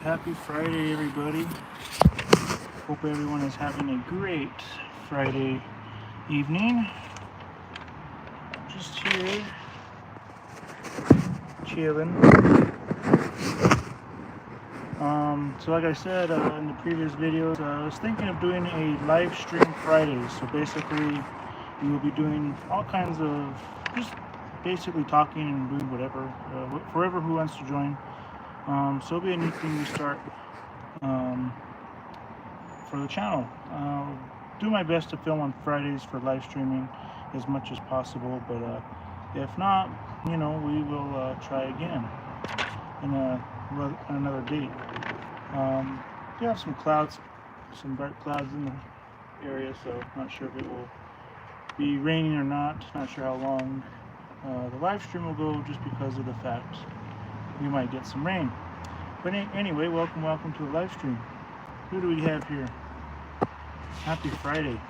Happy Friday, everybody. Hope everyone is having a great Friday evening. Just here, chilling. So like I said in the previous videos, I was thinking of doing a live stream Friday. So basically, we will be doing all kinds of just basically talking and doing whatever, for whoever who wants to join. So it'll be a neat thing to start for the channel. I'll do my best to film on Fridays for live streaming as much as possible, but if not, we will try again in another date. We have some clouds, some bright clouds in the area, so not sure if it will be raining or not. Not sure how long the live stream will go, just because of the fact we might get some rain. But anyway, welcome to the live stream. Who do we have here? Happy Friday.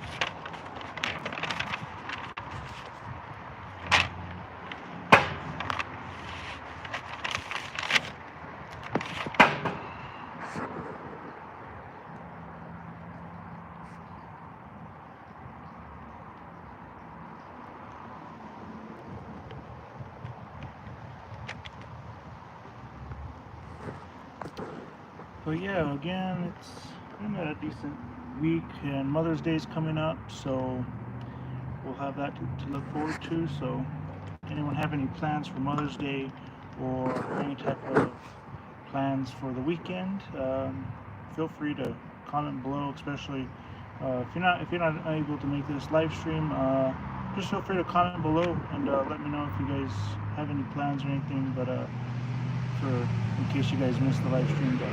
But yeah, again, it's been a decent week, and Mother's Day is coming up, so we'll have that to look forward to. So anyone have any plans for Mother's Day or any type of plans for the weekend, feel free to comment below, especially if you're not able to make this live stream. Just feel free to comment below and let me know if you guys have any plans or anything, but in case you guys missed the live stream. But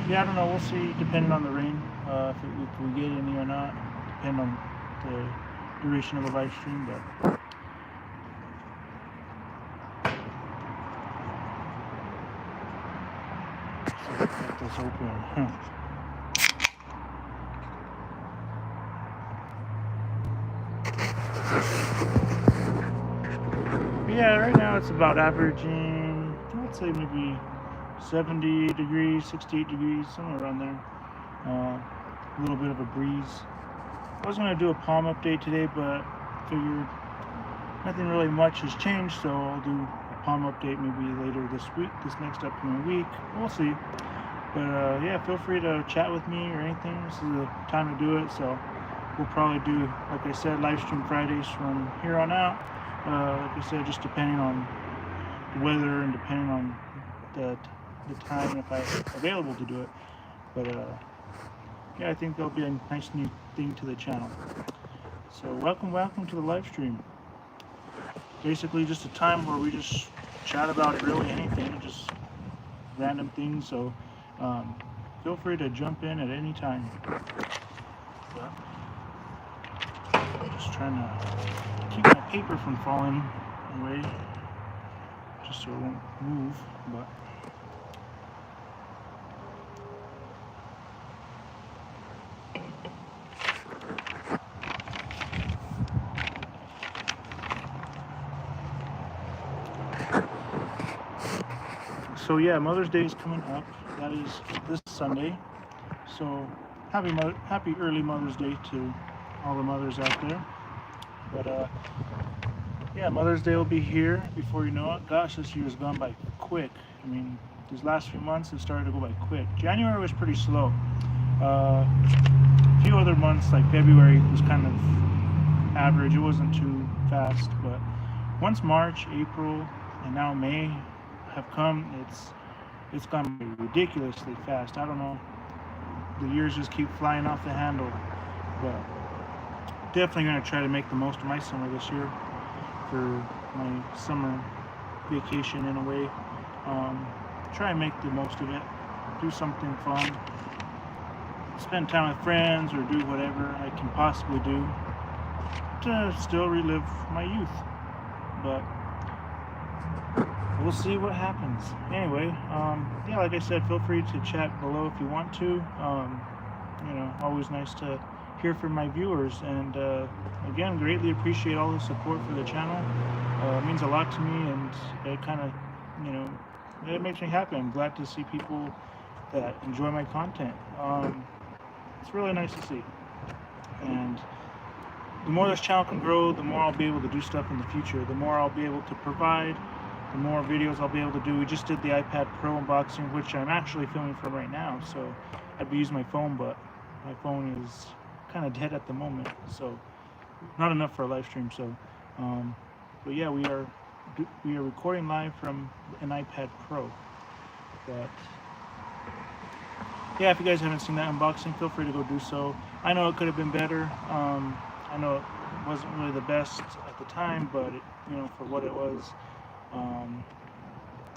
yeah, I don't know, we'll see, depending on the rain, if we get any or not, depending on the duration of the live stream. But let's get this open. But yeah, right now it's about averaging, I'd say maybe 70 degrees, 68 degrees, somewhere around there. A little bit of a breeze. I was going to do a palm update today, but figured nothing really much has changed, so I'll do a palm update maybe later this next upcoming week. We'll see. But yeah, feel free to chat with me or anything. This is the time to do it, so we'll probably do, like I said, live stream Fridays from here on out. Like I said, just depending on the weather and depending on the time and if I'm available to do it. But yeah, I think that'll be a nice new thing to the channel. So welcome to the live stream. Basically just a time where we just chat about really anything, just random things. So feel free to jump in at any time. But just trying to keep my paper from falling away, just so it won't move. But so yeah, Mother's Day is coming up. That is this Sunday. So happy early Mother's Day to all the mothers out there. But yeah, Mother's Day will be here before you know it. Gosh, this year has gone by quick. I mean, these last few months have started to go by quick. January was pretty slow. A few other months, like February, was kind of average. It wasn't too fast. But once March, April, and now May have come, it's gone by ridiculously fast. I don't know. The years just keep flying off the handle. But definitely going to try to make the most of my summer this year for my summer vacation in a way. Try and make the most of it. Do something fun. Spend time with friends or do whatever I can possibly do to still relive my youth. But we'll see what happens. Anyway, yeah, like I said, feel free to chat below if you want to. Always nice to hear from my viewers, and again, greatly appreciate all the support for the channel. It means a lot to me, and it kind of, it makes me happy. I'm glad to see people that enjoy my content. It's really nice to see. And the more this channel can grow, the more I'll be able to do stuff in the future. The more I'll be able to provide, the more videos I'll be able to do. We just did the iPad Pro unboxing, which I'm actually filming from right now. So I'd be using my phone, but my phone is kind of dead at the moment. So not enough for a live stream. So, but yeah, we are recording live from an iPad Pro. But yeah, if you guys haven't seen that unboxing, feel free to go do so. I know it could have been better. I know it wasn't really the best at the time, but it, you know, for what it was,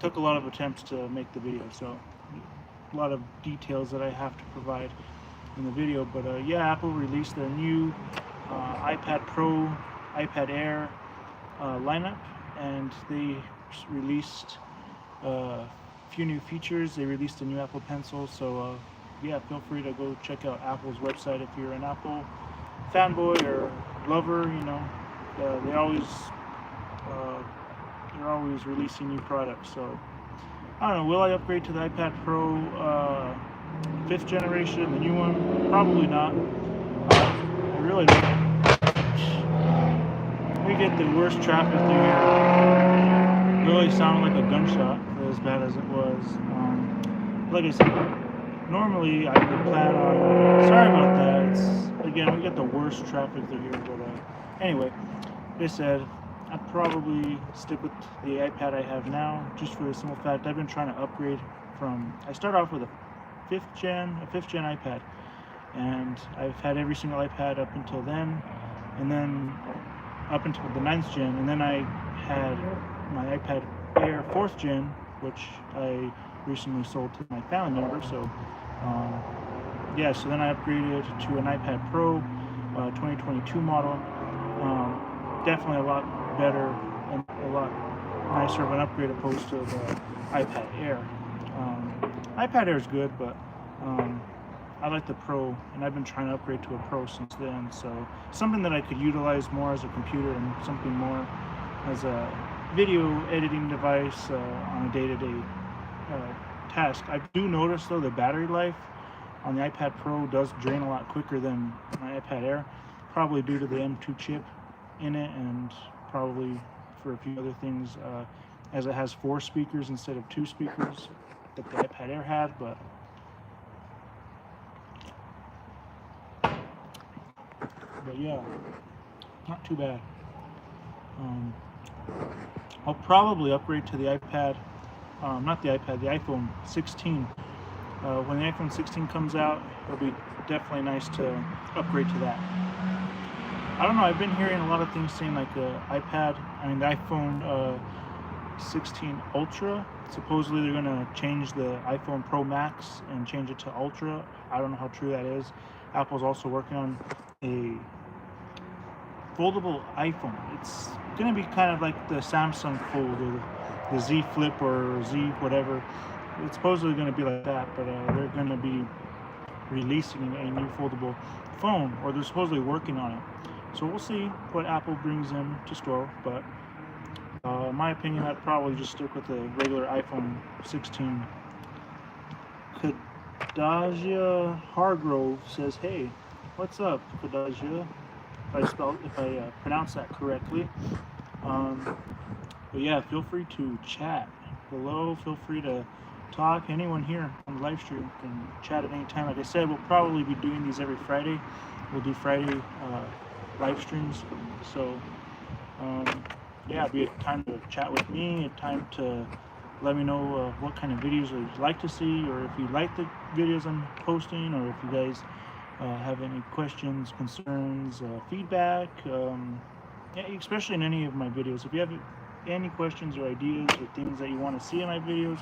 took a lot of attempts to make the video. So a lot of details that I have to provide in the video. But yeah, Apple released their new iPad Pro, iPad Air lineup, and they released a few new features. They released a new Apple Pencil. So yeah, feel free to go check out Apple's website if you're an Apple fanboy or lover. You know, they're always releasing new products. So I don't know, will I upgrade to the iPad Pro 5th generation, the new one? Probably not. I really don't. We get the worst traffic through here. It really sounded like a gunshot, as bad as it was. Like I said, normally I would plan on, sorry about that, again, we get the worst traffic through here, but anyway, like I said, I'd probably stick with the iPad I have now, just for the simple fact I've been trying to upgrade from, I started off with a 5th gen iPad, and I've had every single iPad up until then, and then up until the 9th gen, and then I had my iPad Air 4th gen, which I recently sold to my family member. So yeah, so then I upgraded to an iPad Pro 2022 model. Definitely a lot better and a lot nicer of an upgrade opposed to the iPad Air. iPad Air is good, but I like the Pro, and I've been trying to upgrade to a Pro since then. So something that I could utilize more as a computer and something more as a video editing device on a day-to-day task. I do notice though the battery life on the iPad Pro does drain a lot quicker than my iPad Air, probably due to the M2 chip in it, and probably for a few other things, as it has 4 speakers instead of 2 speakers that the iPad Air had. But yeah, not too bad. I'll probably upgrade to the iPad, the iPhone 16. When the iPhone 16 comes out, it'll be definitely nice to upgrade to that. I don't know, I've been hearing a lot of things saying like the iPhone 16 Ultra, supposedly they're going to change the iPhone Pro Max and change it to Ultra. I don't know how true that is. Apple's also working on a foldable iPhone. It's going to be kind of like the Samsung Fold or the Z Flip or Z whatever. It's supposedly going to be like that, but they're going to be releasing a new foldable phone, or they're supposedly working on it. So we'll see what Apple brings in to store, but in my opinion, I'd probably just stick with the regular iPhone 16. Kadasia Hargrove says, "Hey, what's up, Kadasia?" If I pronounce that correctly. But yeah, feel free to chat below. Feel free to talk. Anyone here on the live stream can chat at any time. Like I said, we'll probably be doing these every Friday. We'll do Friday live streams. So yeah, it'll be a time to chat with me, a time to let me know what kind of videos you'd like to see, or if you like the videos I'm posting, or if you guys have any questions, concerns, feedback, especially in any of my videos. If you have any questions or ideas or things that you want to see in my videos,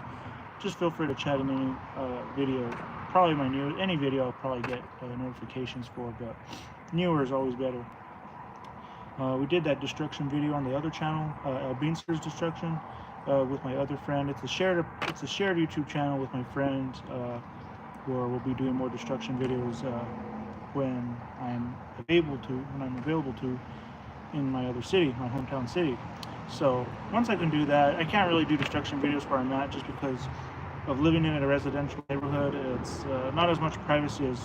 just feel free to chat in any video. Probably any video I'll probably get notifications for, but newer is always better. We did that destruction video on the other channel, ElBeanster's Destruction, with my other friend. It's a shared YouTube channel with my friend, where we'll be doing more destruction videos when I'm available to in my other city, my hometown city. So once I can do that, I can't really do destruction videos where I'm at, just because of living in a residential neighborhood. It's not as much privacy as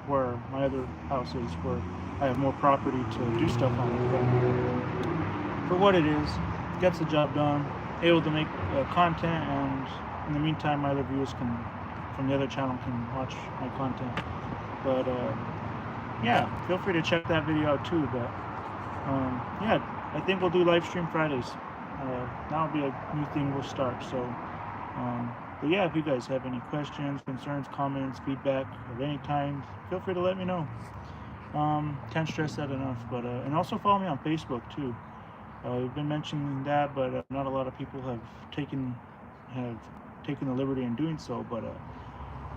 where my other house is, where I have more property to do stuff on it. But for what it is, gets the job done, able to make content, and in the meantime, my other viewers from the other channel can watch my content. But yeah, feel free to check that video out too. But yeah, I think we'll do live stream Fridays. That'll be a new thing we'll start. So, but yeah, if you guys have any questions, concerns, comments, feedback of any kind, feel free to let me know. Can't stress that enough. But and also follow me on Facebook too. We've been mentioning that, but not a lot of people have taken the liberty in doing so. But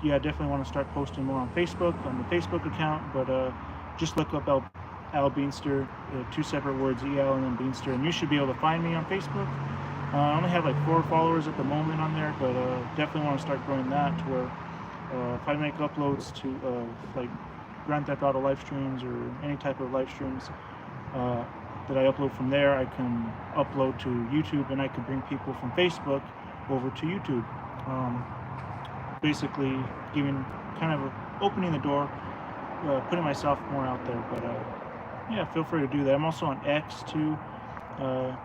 yeah, I definitely want to start posting more on Facebook, on the Facebook account. But just look up ElBeanster, 2 separate words, EL and then Beanster, and you should be able to find me on Facebook. I only have like 4 followers at the moment on there, but definitely want to start growing that to where if I make uploads to like Grand Theft Auto live streams or any type of live streams that I upload from there, I can upload to YouTube, and I can bring people from Facebook over to YouTube. Basically giving kind of opening the door, putting myself more out there. But yeah, feel free to do that. I'm also on X too, so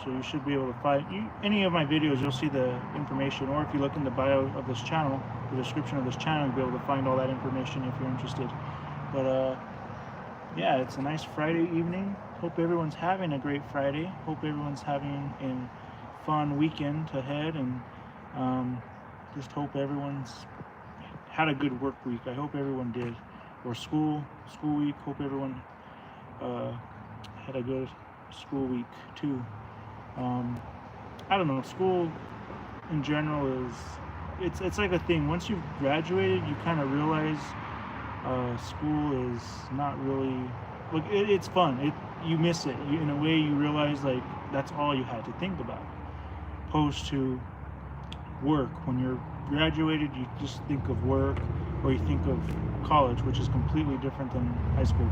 you should be able to find any of my videos. You'll see the information, or if you look in the bio of this channel, the description of this channel, you'll be able to find all that information if you're interested. But yeah, it's a nice Friday evening. Hope everyone's having a great Friday. Hope everyone's having a fun weekend ahead, and just hope everyone's had a good work week. I hope everyone did. Or school week. Hope everyone had a good school week too. I don't know. School in general it's like a thing. Once you've graduated, you kind of realize school is not really like it's fun. You miss it. In a way, you realize like that's all you had to think about, opposed to work. When you're graduated, you just think of work, or you think of college, which is completely different than high school.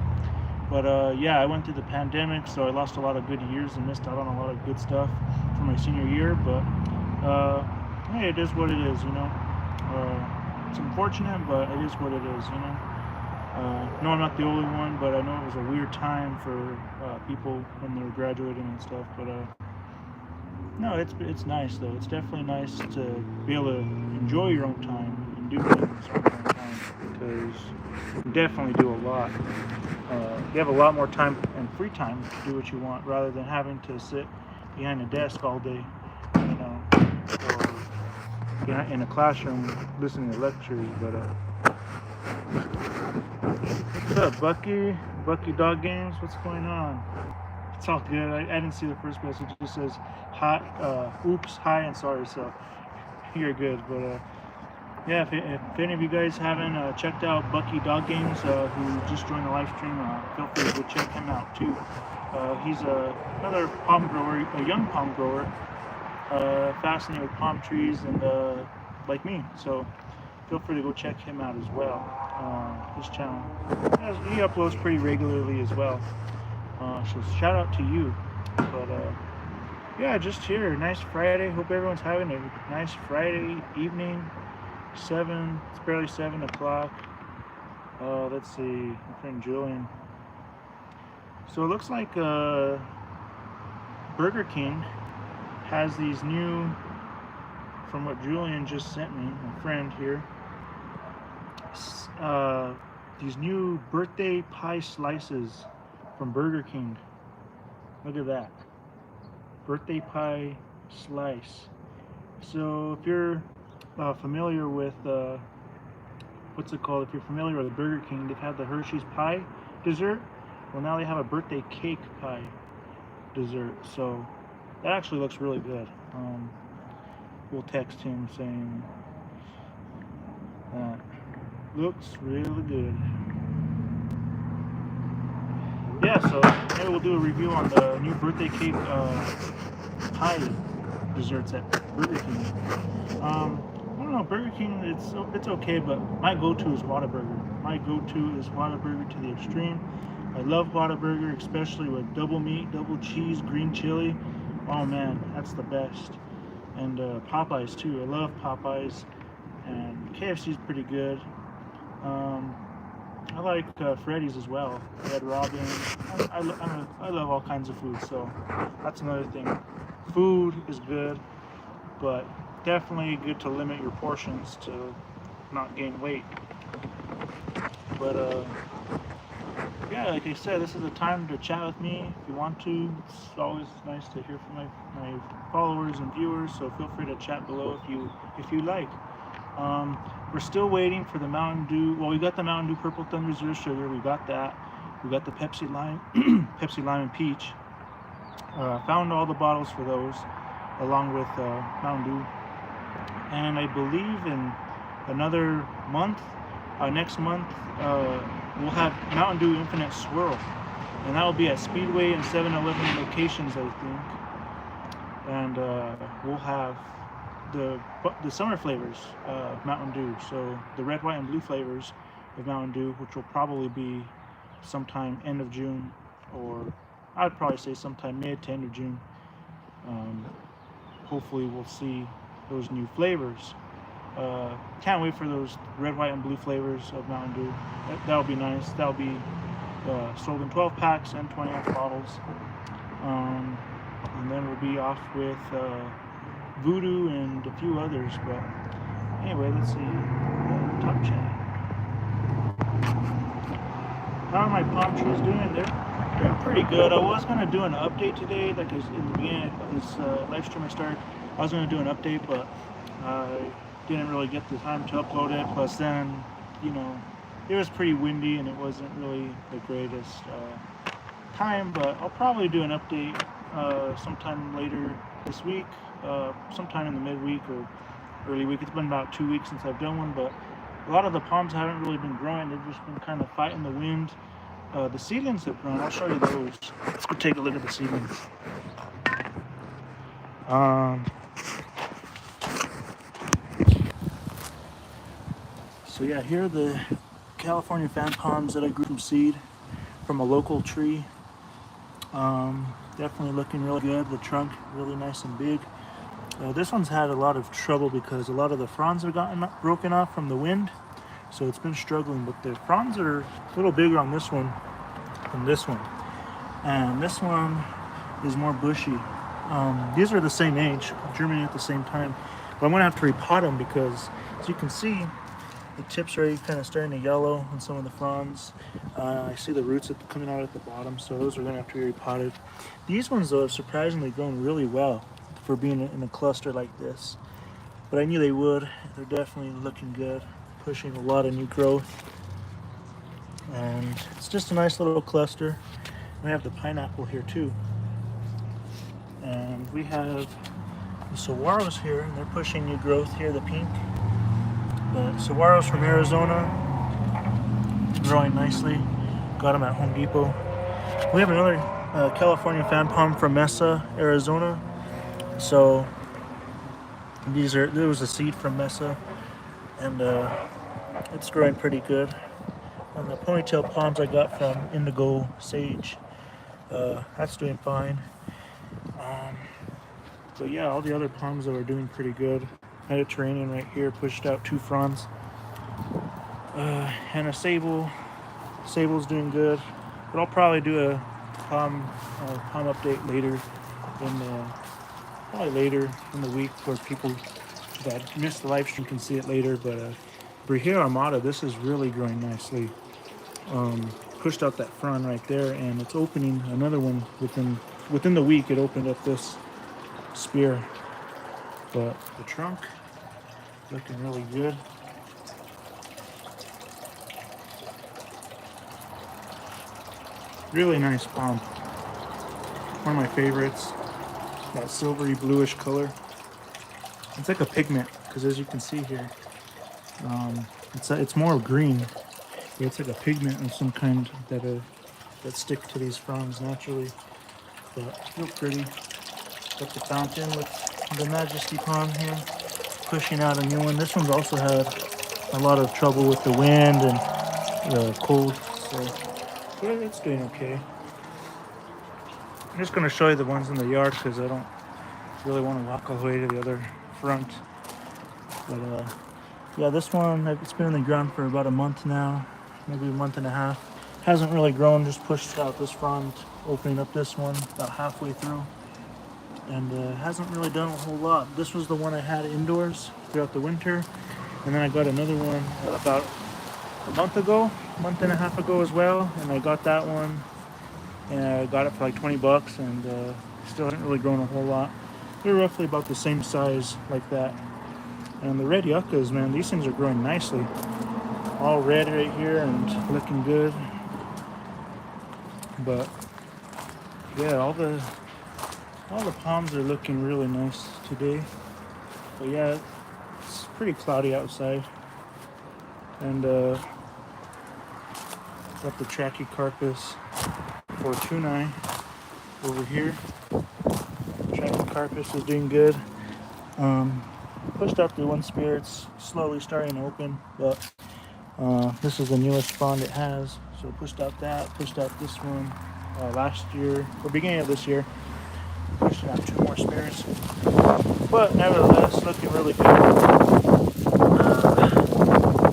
But yeah, I went through the pandemic, so I lost a lot of good years and missed out on a lot of good stuff from my senior year. But hey, it is what it is, you know. It's unfortunate, but it is what it is, you know. No, I'm not the only one, but I know it was a weird time for people when they were graduating and stuff. But no, it's nice though. It's definitely nice to be able to enjoy your own time and do things on your own time, because you definitely do a lot. You have a lot more time and free time to do what you want, rather than having to sit behind a desk all day, you know, or in a classroom listening to lectures. But what's up, Bucky? Bucky Dog Games? What's going on? It's all good. I didn't see the first message. It just says hi, oops, hi, and sorry. So you're good. But yeah, if any of you guys haven't checked out Bucky Dog Games, who just joined the live stream, feel free to go check him out too. He's another palm grower, a young palm grower, fascinated with palm trees and like me. So feel free to go check him out as well. His channel, he uploads pretty regularly as well. So shout out to you. But yeah, just here, nice Friday. Hope everyone's having a nice Friday evening. It's barely 7 o'clock. Let's see, my friend Julian. So it looks like Burger King has these new, from what Julian just sent me, my friend here, these new birthday pie slices from Burger King. Look at that. Birthday pie slice. So if you're familiar with what's it called? If you're familiar with Burger King, they've had the Hershey's pie dessert. Well, now they have a birthday cake pie dessert. So that actually looks really good. We'll text him saying that looks really good. Yeah, so maybe we'll do a review on the new birthday cake pie desserts at Burger King. I don't know, Burger King, it's okay, but my go-to is Whataburger. My go-to is Whataburger to the extreme. I love Whataburger, especially with double meat, double cheese, green chili. Oh man, that's the best. And Popeyes too. I love Popeyes. and KFC is pretty good. Um, I like Freddy's as well. Red Robin. I love all kinds of food, so that's another thing. Food is good, but definitely good to limit your portions to not gain weight. But yeah, like I said, this is a time to chat with me if you want to. It's always nice to hear from my followers and viewers, so feel free to chat below if you like. We're still waiting for the Mountain Dew. Well, we got the Mountain Dew Purple Thunder Zero Sugar. We got that. We got the Pepsi Lime, Pepsi Lime and Peach. Found all the bottles for those, along with Mountain Dew. And I believe in another month, next month, we'll have Mountain Dew Infinite Swirl, and that will be at Speedway and 7-Eleven locations, I think. And we'll have the summer flavors of Mountain Dew, so the red, white, and blue flavors of Mountain Dew, which will probably be sometime end of June, or I'd probably say sometime mid to end of June. Hopefully we'll see those new flavors. Can't wait for those red, white, and blue flavors of Mountain Dew. That'll be nice. That'll be sold in 12 packs and 20-ounce bottles. And then we'll be off with Voodoo and a few others. But anyway, let's see. Top chat. How are my palm trees doing? They're pretty good. I was going to do an update today, like in the beginning of this live stream I started. I was going to do an update, but I didn't really get the time to upload it. Plus then, you know, it was pretty windy and it wasn't really the greatest time, but I'll probably do an update sometime later this week, sometime in the midweek or early week. It's been about 2 weeks since I've done one, but a lot of the palms haven't really been growing. They've just been kind of fighting the wind. The seedlings have grown. I'll show you those. Let's go take a look at the seedlings. So yeah, here are the California fan palms that I grew from seed from a local tree. Definitely looking really good. The trunk really nice and big. This one's had a lot of trouble because a lot of the fronds have gotten broken off from the wind, so it's been struggling. But the fronds are a little bigger on this one than this one, and this one is more bushy. These are the same age, germinating at the same time, but I'm gonna have to repot them because, as you can see, the tips are already kind of starting to yellow on some of the fronds. I see the roots coming out at the bottom, so those are going to have to be repotted. These ones, though, have surprisingly grown really well for being in a cluster like this. But I knew they would. They're definitely looking good, pushing a lot of new growth. And it's just a nice little cluster. We have the pineapple here, too. And we have the saguaros here, and they're pushing new growth here, the pink. But saguaros from Arizona, growing nicely. Got them at Home Depot. We have another California fan palm from Mesa, Arizona. So there was a seed from Mesa, and it's growing pretty good. And the ponytail palms I got from Indigo Sage, that's doing fine. So yeah, all the other palms that are doing pretty good. Mediterranean right here pushed out 2 fronds, and a sable's doing good, but I'll probably do a palm update later probably later in the week, where people that missed the live stream can see it later. But Brahia Armada, this is really growing nicely. Pushed out that frond right there, and it's opening another one within the week. It opened up this spear. But the trunk looking really good. Really nice palm. One of my favorites. That silvery bluish color. It's like a pigment, because as you can see here, it's more green. It's like a pigment of some kind that stick to these fronds naturally. But real pretty. Got the fountain with the Majesty palm here, pushing out a new one. This one's also had a lot of trouble with the wind and the cold, so yeah, it's doing okay. I'm just going to show you the ones in the yard because I don't really want to walk all the way to the other front. But Yeah, this one, it's been in the ground for about a month now, maybe a month and a half. Hasn't really grown, just pushed out this front, opening up this one about halfway through. And hasn't really done a whole lot. This was the one I had indoors throughout the winter. And then I got another one about a month and a half ago as well. And I got that one and I got it for like 20 bucks and still hasn't really grown a whole lot. They're roughly about the same size like that. And the red yuccas, man, these things are growing nicely. All red right here and looking good. But yeah, all the palms are looking really nice today. But yeah, it's pretty cloudy outside. And got the Trachycarpus fortunei over here. Trachycarpus is doing good. Pushed out the one spear, it's slowly starting to open, but this is the newest frond it has. So pushed out this one last year, or beginning of this year. Pushed out 2 more spears, but nevertheless, looking really good.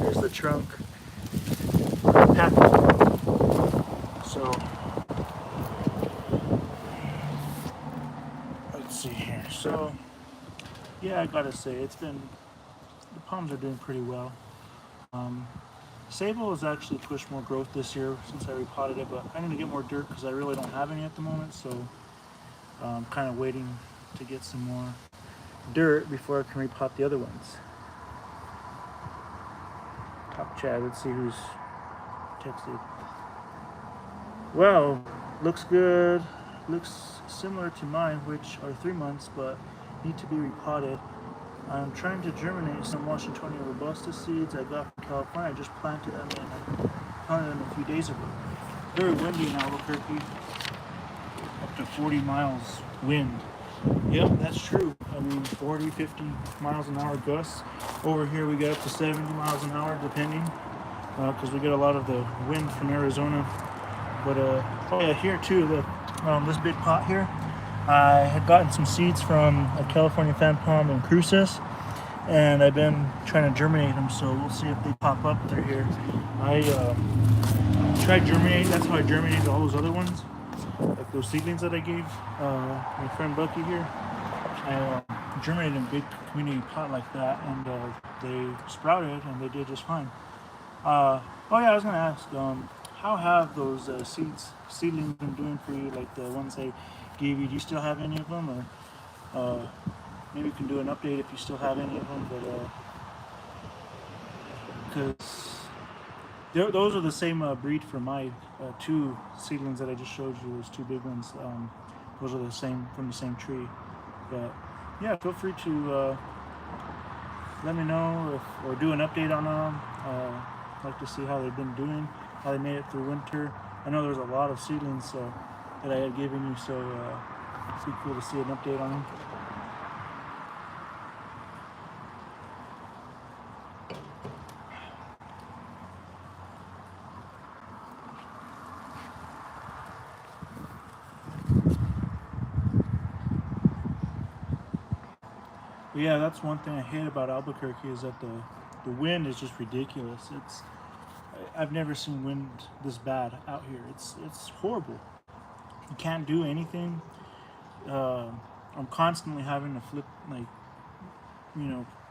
Here's the trunk. So let's see here. So yeah, I gotta say, the palms are doing pretty well. Sable has actually pushed more growth this year since I repotted it, but I need to get more dirt because I really don't have any at the moment, so I'm kind of waiting to get some more dirt before I can repot the other ones. Top chat, let's see who's texted. Well, looks good. Looks similar to mine, which are 3 months, but need to be repotted. I'm trying to germinate some Washingtonia robusta seeds I got from California. I just planted them a few days ago. Very windy in Albuquerque. Up to 40 miles wind. Yep, that's true. I mean, 40, 50 miles an hour gusts. Over here we get up to 70 miles an hour depending, because we get a lot of the wind from Arizona. But oh yeah, here too, this big pot here, I had gotten some seeds from a California fan palm in Cruces, and I've been trying to germinate them, so we'll see if they pop up through here. I tried germinating, that's how I germinated all those other ones, like those seedlings that I gave my friend Bucky here. I germinated in a big community pot like that, and they sprouted, and they did just fine. Oh yeah, I was gonna ask, how have those seedlings been doing for you, like the ones I gave you? Do you still have any of them, or maybe you can do an update if you still have any of them? But because those are the same breed for my 2 seedlings that I just showed you. Those 2 big ones. Those are the same from the same tree. But yeah, feel free to let me know or do an update on them. I'd like to see how they've been doing, how they made it through winter. I know there's a lot of seedlings that I had given you, so it'd be cool to see an update on them. But yeah, that's one thing I hate about Albuquerque is that the wind is just ridiculous. I've never seen wind this bad out here. It's horrible. You can't do anything. I'm constantly having to flip, like,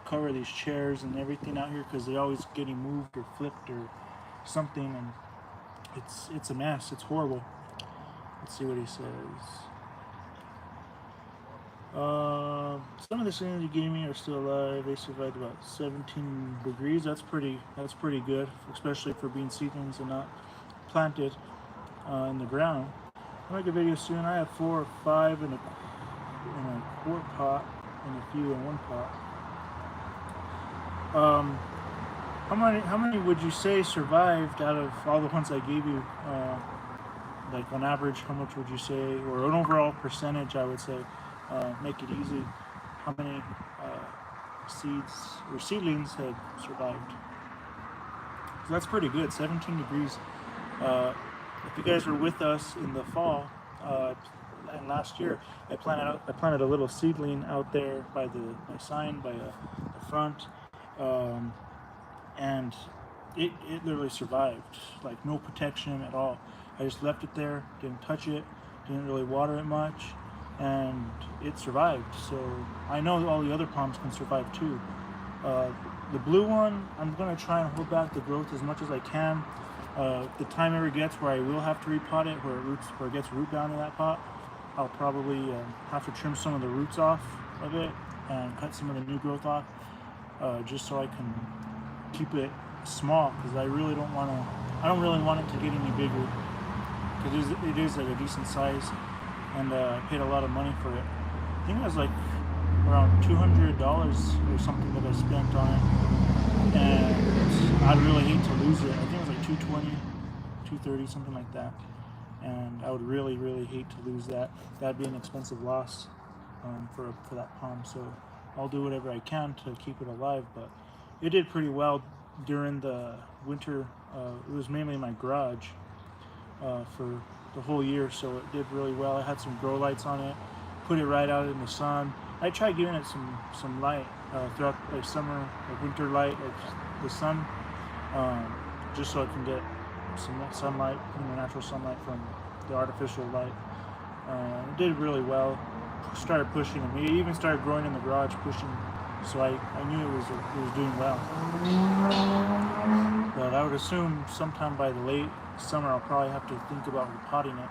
cover these chairs and everything out here because they're always getting moved or flipped or something, and it's a mess. It's horrible. Let's see what he says. Some of the seedlings you gave me are still alive. They survived about 17 degrees. That's pretty good, especially for being seedlings and not planted in the ground. I'll make a video soon. I have 4 or 5 in a quart pot and a few in one pot. How many would you say survived out of all the ones I gave you? Like on average, how much would you say, or an overall percentage? I would say, make it easy. How many seeds or seedlings had survived? So that's pretty good. 17 degrees. If you guys were with us in the fall and last year, I planted a little seedling out there by the sign by the front. and it literally survived, like no protection at all. I just left it there, didn't touch it, didn't really water it much, and it survived. So I know all the other palms can survive too. The blue one, I'm gonna try and hold back the growth as much as I can. The time ever gets where I will have to repot it, where it gets root bound in that pot, I'll probably have to trim some of the roots off of it and cut some of the new growth off, just so I can keep it small, because I don't really want it to get any bigger, because it is like a decent size, and I paid a lot of money for it. I think it was like around $200 or something that I spent on it, and I'd really hate to lose it. I think it was like $220, $230, something like that, and I would really hate to lose that. That'd be an expensive loss for that palm. So I'll do whatever I can to keep it alive, but it did pretty well during the winter. It was mainly in my garage for the whole year, so it did really well. I had some grow lights on it, put it right out in the sun. I tried giving it some light throughout like summer, like winter light, like the sun, just so it can get some sunlight, natural sunlight from the artificial light. It did really well. Started pushing them. It even started growing in the garage, pushing. So I knew it was doing well. But I would assume sometime by the late summer I'll probably have to think about repotting it,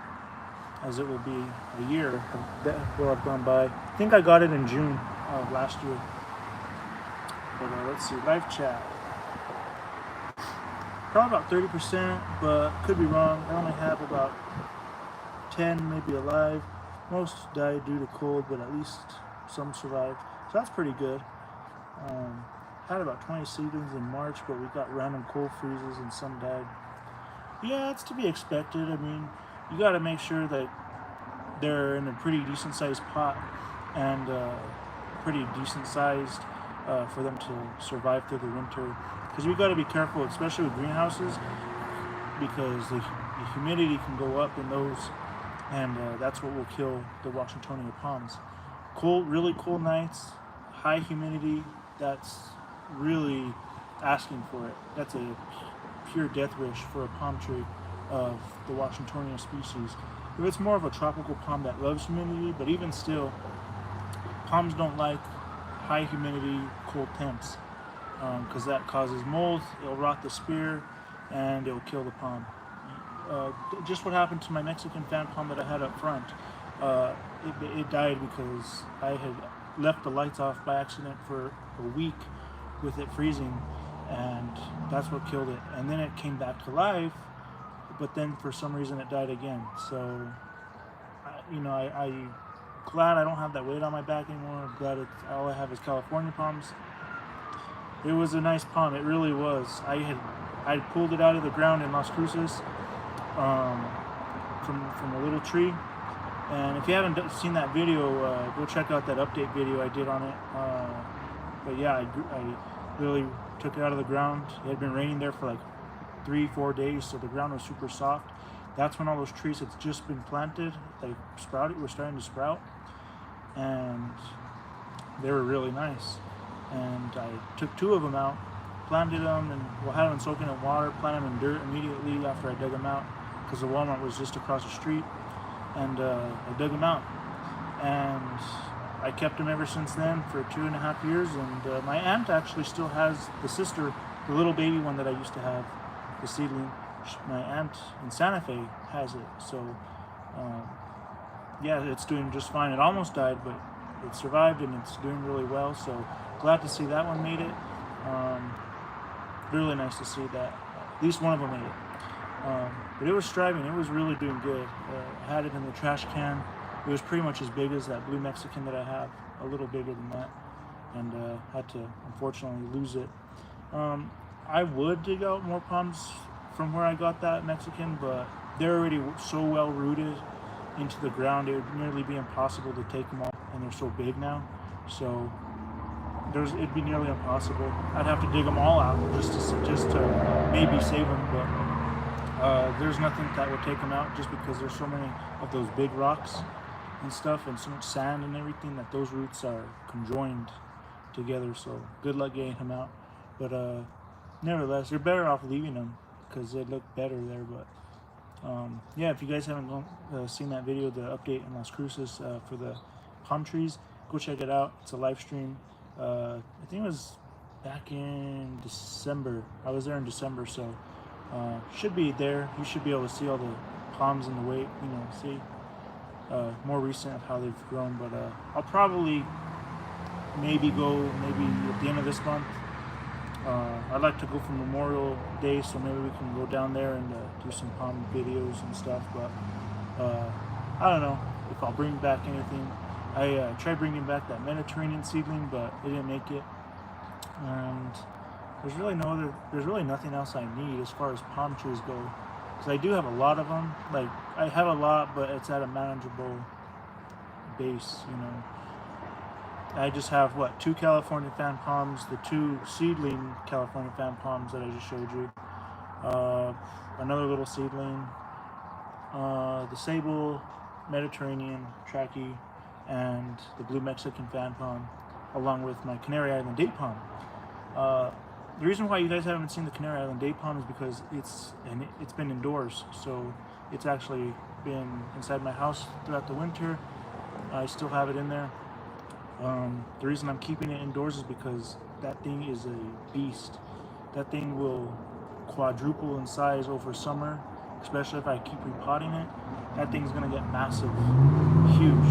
as it will be a year that will have gone by. I think I got it in June of last year. But let's see, live chat. Probably about 30%, but could be wrong. I only have about 10 maybe alive. Most died due to cold, but at least some survived. So that's pretty good. Had about 20 seedlings in March, but we got random cold freezes and some died. Yeah, it's to be expected. I mean, you got to make sure that they're in a pretty decent sized pot and pretty decent sized for them to survive through the winter. Because we got to be careful, especially with greenhouses, because the humidity can go up in those, and that's what will kill the Washingtonia palms. Really cold nights, high humidity, that's really asking for it. That's a pure death wish for a palm tree of the Washingtonia species. If it's more of a tropical palm that loves humidity, but even still, palms don't like high humidity, cold temps, because that causes mold, it'll rot the spear, and it'll kill the palm. Just what happened to my Mexican fan palm that I had up front. It died because I had left the lights off by accident for a week with it freezing, and that's what killed it. And then it came back to life, but then for some reason it died again. So, I'm glad I don't have that weight on my back anymore. I'm glad all I have is California palms. It was a nice palm, it really was. I pulled it out of the ground in Las Cruces from a little tree. And if you haven't seen that video, go check out that update video I did on it. But yeah, I really took it out of the ground. It had been raining there for like 3-4 days, so the ground was super soft. That's when all those trees had just been planted, they were starting to sprout, and they were really nice. And I took 2 of them out, planted them, and had them soaking in water, planted them in dirt immediately after I dug them out, because the Walmart was just across the street. And I dug them out, and I kept them ever since then for 2.5 years. And my aunt actually still has the sister, the little baby one that I used to have, the seedling. My aunt in Santa Fe has it. So yeah, it's doing just fine. It almost died, but it survived, and it's doing really well. So glad to see that one made it. Really nice to see that at least one of them made it. But it was striving. It was really doing good. I had it in the trash can. It was pretty much as big as that blue Mexican that I have, a little bigger than that, and had to unfortunately lose it. I would dig out more palms from where I got that Mexican, but they're already so well rooted into the ground, it would nearly be impossible to take them all, and they're so big now. So it'd be nearly impossible. I'd have to dig them all out just to maybe save them, but there's nothing that would take them out, just because there's so many of those big rocks and stuff, and so much sand and everything, that those roots are conjoined together. So good luck getting them out. But nevertheless, you're better off leaving them because they look better there. But yeah, if you guys haven't seen that video, the update in Las Cruces for the palm trees, go check it out. It's a live stream. I think it was back in December. I was there in December, so should be there. You should be able to see all the palms and the weight, you know, see more recent of how they've grown. But I'll probably maybe go at the end of this month. I'd like to go for Memorial Day, so maybe we can go down there and do some palm videos and stuff. But I don't know if I'll bring back anything. I tried bringing back that Mediterranean seedling, but it didn't make it. And there's really nothing else I need as far as palm trees go, because I do have a lot of them. Like, I have a lot, but it's at a manageable base, you know. I just have, what, 2 California fan palms, the 2 seedling California fan palms that I just showed you, another little seedling, the sable Mediterranean Tracky, and the blue Mexican fan palm, along with my Canary Island date palm. The reason why you guys haven't seen the Canary Island date palm is because it's been indoors, so it's actually been inside my house throughout the winter. I still have it in there. The reason I'm keeping it indoors is because that thing is a beast. That thing will quadruple in size over summer, especially if I keep repotting it. That thing's gonna get massive, huge.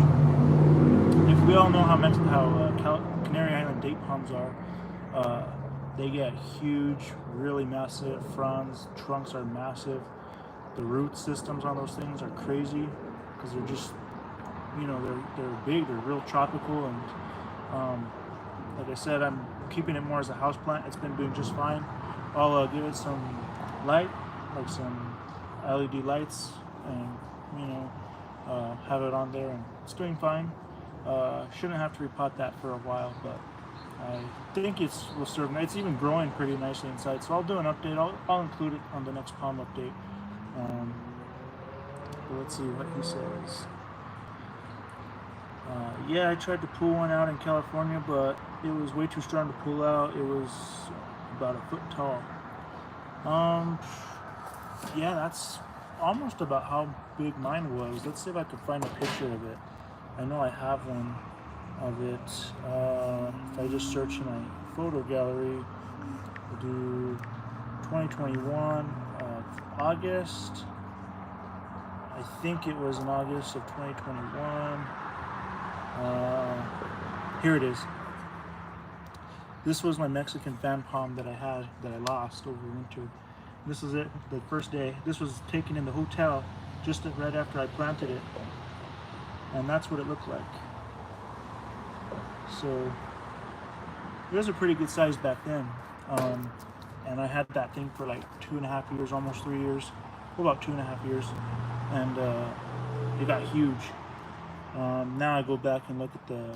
If we all know how Canary Island date palms are, they get huge, really massive fronds. Trunks are massive. The root systems on those things are crazy because they're just, you know, they're big, they're real tropical, and like I said, I'm keeping it more as a house plant. It's been doing just fine. I'll give it some light, like some LED lights, and you know, have it on there, and it's doing fine. Shouldn't have to repot that for a while, but I think will serve. It's even growing pretty nicely inside, so I'll do an update. I'll include it on the next palm update. But let's see what he says. Yeah, I tried to pull one out in California, but it was way too strong to pull out. It was about a foot tall. Yeah, that's almost about how big mine was. Let's see if I can find a picture of it. I know I have one of it. If I just search in my photo gallery, we'll do 2021 August. I think it was in August of 2021. Here it is. This was my Mexican fan palm that I lost over winter. This is it, the first day. This was taken in the hotel just right after I planted it. And that's what it looked like. So it was a pretty good size back then. And I had that thing for like 2.5 years, almost 3 years. Well, about 2.5 years. And it got huge. Now I go back and look at the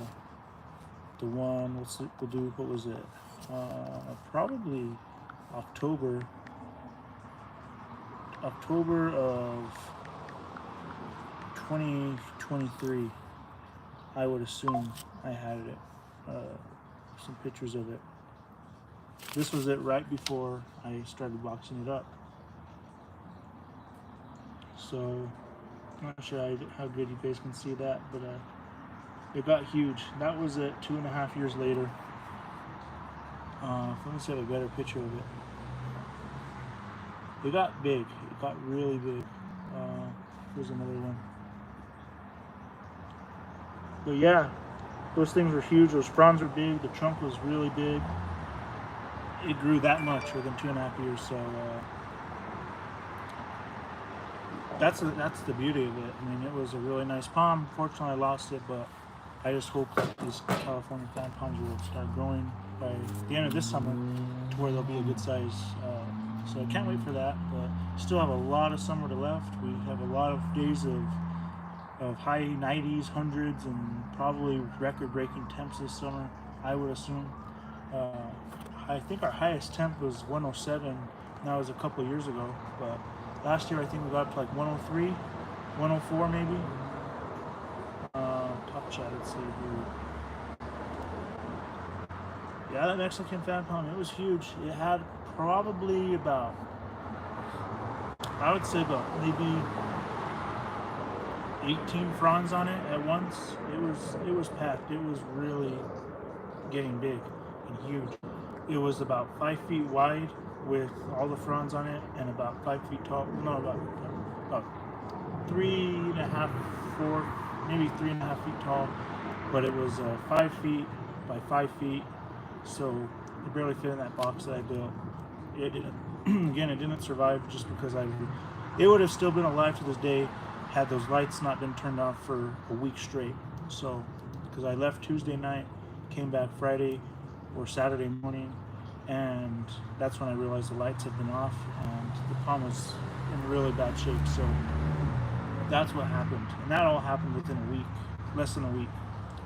one, what was it? Probably October of 2023, I would assume I had it. Some pictures of it. This was it right before I started boxing it up. So I'm not sure how good you guys can see that, but it got huge. That was it 2.5 years later. Let me see a better picture of it. It got big. It got really big. Here's another one. But yeah, those things were huge. Those fronds were big. The trunk was really big. It grew that much within 2.5 years. So that's the beauty of it. I mean, it was a really nice palm. Fortunately, I lost it, but I just hope that these California fan palms will start growing by the end of this summer to where they'll be a good size. So I can't wait for that, but still have a lot of summer to left. We have a lot of days of high 90s, 100s, and probably record-breaking temps this summer, I would assume. I think our highest temp was 107. That was a couple of years ago, but last year I think we got up to like 103, 104 maybe. Top chat, let's see here. Yeah, that Mexican fan palm, it was huge. It had probably about, I would say about maybe 18 fronds on it at once. It was packed. It was really getting big and huge. It was about 5 feet wide with all the fronds on it, and about 5 feet tall. No, about 3.5, 4, maybe 3.5 feet tall. But it was 5 feet by 5 feet, so it barely fit in that box that I built. It didn't. Again, it didn't survive just because it would have still been alive to this day had those lights not been turned off for a week straight. So, because I left Tuesday night, came back Friday or Saturday morning, and that's when I realized the lights had been off and the palm was in really bad shape. So that's what happened, and that all happened within a week, less than a week.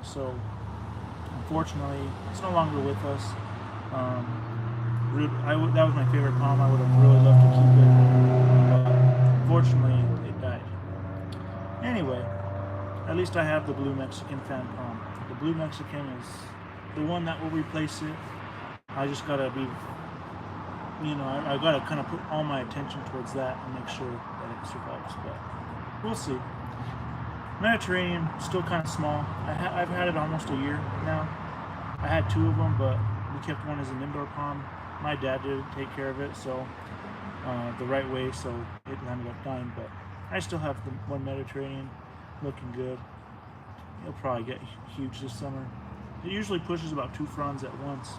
So unfortunately, it's no longer with us. That was my favorite palm. I would have really loved to keep it, but unfortunately, it died. Anyway, at least I have the Blue Mexican fan palm. The Blue Mexican is the one that will replace it. I just gotta be, I gotta kind of put all my attention towards that and make sure that it survives. But we'll see. Mediterranean, still kind of small. I've had it almost a year now. I had 2 of them, but we kept one as an indoor palm. My dad did take care of it, so the right way, so it ended up dying. But I still have the one Mediterranean, looking good. It'll probably get huge this summer. It usually pushes about 2 fronds at once.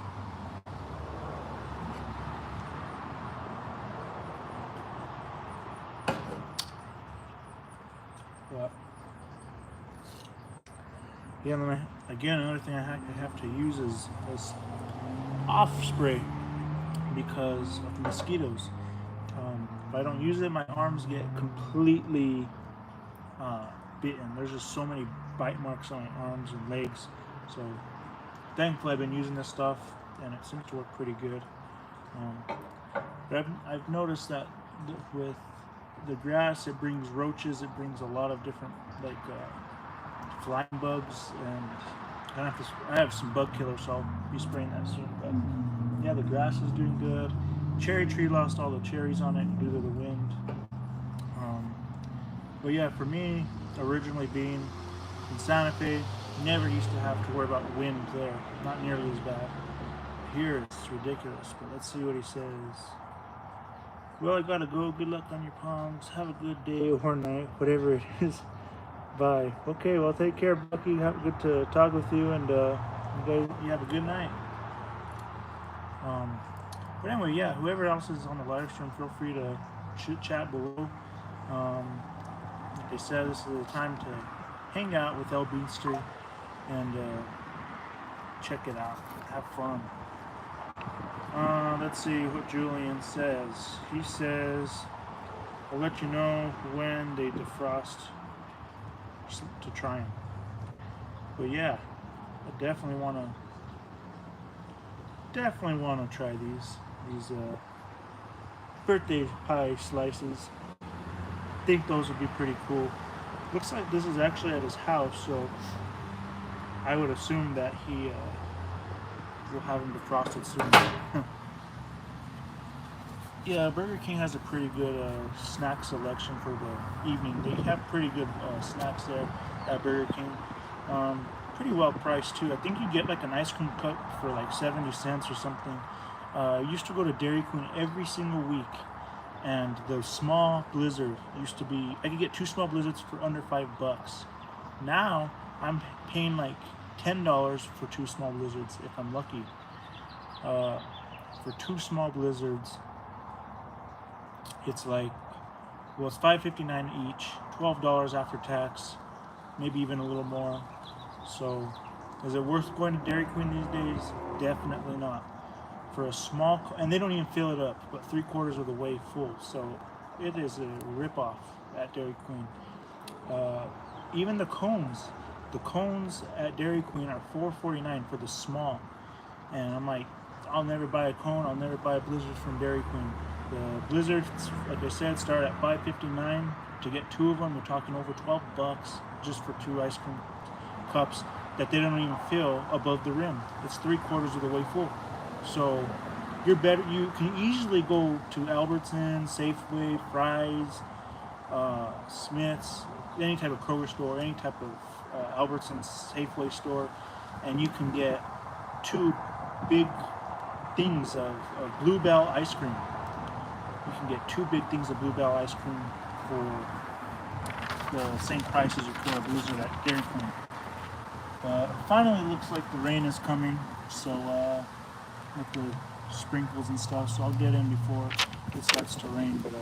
But yeah, again, another thing I have to use is off spray because of the mosquitoes. If I don't use it, my arms get completely bitten. There's just so many bite marks on my arms and legs. So thankfully I've been using this stuff and it seems to work pretty good. But I've noticed that with the grass, it brings roaches, it brings a lot of different flying bugs, and I have some bug killers, so I'll be spraying that soon. But yeah, the grass is doing good. Cherry tree lost all the cherries on it due to the wind. But yeah, for me, originally being in Santa Fe, never used to have to worry about wind there. Not nearly as bad. Here it's ridiculous, but let's see what he says. Well, I gotta go. Good luck on your palms. Have a good day or night, whatever it is. Bye. Okay, well, take care, Bucky. Good to talk with you, and you have a good night. But anyway, yeah, whoever else is on the live stream, feel free to chat below. Like I said, this is the time to hang out with ElBeanster and check it out. Have fun. Let's see what Julian says. He says, I'll let you know when they defrost to try them. But yeah, I definitely want to try these birthday pie slices. I think those would be pretty cool. Looks like this is actually at his house, so I would assume that he will have them defrosted soon. Yeah, Burger King has a pretty good snack selection for the evening. They have pretty good snacks there at Burger King. Pretty well priced too. I think you get like an ice cream cup for like 70 cents or something. I used to go to Dairy Queen every single week, and the small blizzard used to be, I could get 2 small blizzards for under $5. Now I'm paying like $10 for 2 small blizzards if I'm lucky. For 2 small blizzards, it's like, well, it's $5.59 each, $12 after tax, maybe even a little more. So is it worth going to Dairy Queen these days? Definitely not. For a small, and they don't even fill it up, but 3/4 of the way full. So it is a ripoff at Dairy Queen. Even the cones at Dairy Queen are $4.49 for the small. And I'm like, I'll never buy a cone, I'll never buy a blizzard from Dairy Queen. The blizzards, like I said, start at $5.59. To get 2 of them, you're talking over $12 just for 2 ice cream cups that they don't even fill above the rim. It's 3/4 of the way full. So you're better. You can easily go to Albertsons, Safeway, Fry's, Smith's, any type of Kroger store, any type of Albertsons, Safeway store, and you can get 2 big things of Bluebell ice cream. You can get 2 big things of Bluebell ice cream for the same price as you could a Blizzard at Dairy Queen. But finally, it looks like the rain is coming, so with the sprinkles and stuff, so I'll get in before it starts to rain. But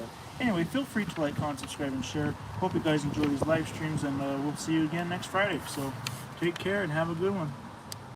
anyway, feel free to like, comment, subscribe, and share. Hope you guys enjoy these live streams, and we'll see you again next Friday. So take care and have a good one.